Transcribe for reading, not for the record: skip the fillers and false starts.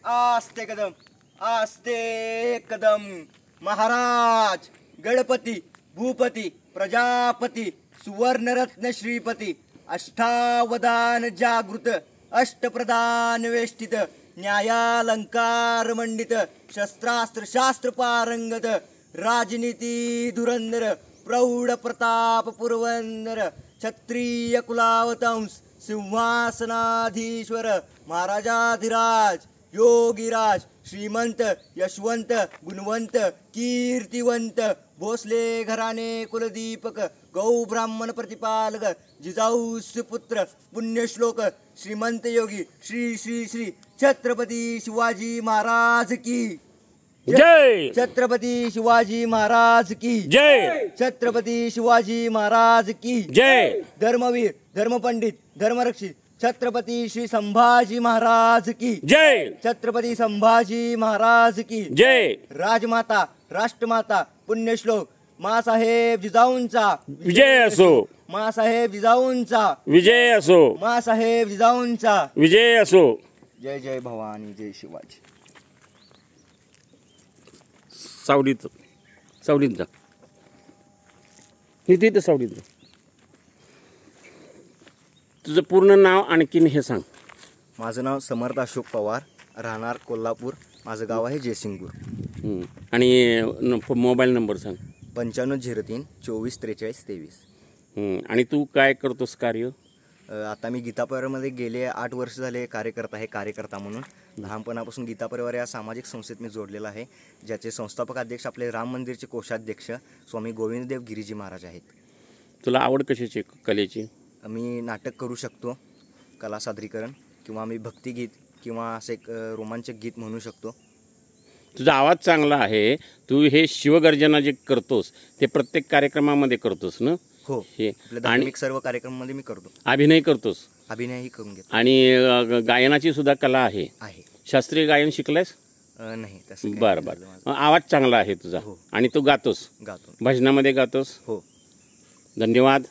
आस्ते कदम आस्ते कदम। महाराज गणपती भूपती प्रजापती सुवर्णरत्न श्रीपती अष्टावधान जागृत अष्टप्रधान वेष्टित न्यायालंकार मंडित शस्त्रास्त्र शास्त्र पारंगत राजनीती धुरंधर प्रौढ प्रताप पुरवंदर क्षत्रिय कुलावतंस सिंहासनाधीश्वर महाराजाधिराज योगीराज श्रीमंत यशवंत गुणवंत कीर्तिवंत भोसले घराणे कुलदीपक गौ ब्राह्मण प्रतिपालक जिजाऊस पुत्र पुण्यश्लोक श्रीमंत योगी श्री श्री श्री छत्रपती शिवाजी महाराज की जय। छत्रपती शिवाजी महाराज की जय। छत्रपती शिवाजी महाराज की जय। धर्मवीर धर्मपंडित धर्मरक्षित छत्रपती श्री संभाजी महाराज की जय। छत्रपती संभाजी महाराज की जय। राजमाता राष्ट्रमाता पुण्यश्लोक मासाहेब जिजाऊंचा विजय असो। मासाहेब जिजाऊंचा विजय असो। मासाहेब जिजाऊंचा विजय असो। जय जय भवानी जय शिवाजी। सावलीत जा इथे सावलीत जा। तुझं पूर्ण नाव आणखीन हे सांग। माझं नाव समर्थ अशोक पवार राहणार कोल्हापूर माझं गाव आहे जयसिंगपूर आणि मोबाईल नंबर सांग। 9503 24 43 23 आणि तू काय करतोस कार्य? आता मी गीता परिवारामध्ये गेले 8 वर्ष झाले कार्यकर्ता आहे कार्यकर्ता म्हणून लहानपणापासून गीता परिवार या सामाजिक संस्थेत मी जोडलेला आहे ज्याचे संस्थापक अध्यक्ष आपले राम मंदिरचे कोषाध्यक्ष स्वामी गोविंददेव गिरीजी महाराज आहेत। तुला आवड कशाची कलेची? मी नाटक करू शकतो कला सादरीकरण किंवा मी भक्तिगीत किंवा असे एक रोमांचक गीत म्हणू शकतो। तुझा आवाज चांगला आहे। तू हे शिवगर्जना जे करतोस ते प्रत्येक कार्यक्रमामध्ये करतोस ना? हो हे आणि सर्व कार्यक्रमामध्ये मी करतो। अभिनय करतोस? अभिनयही करून घेतो। आणि गायनाची सुद्धा कला आहे? शास्त्रीय गायन शिकलायस? नाही तसं। बरं बरं। आवाज चांगला आहे तुझा। आणि तू गातोस? गातो। भजनामध्ये गातोस? हो। धन्यवाद।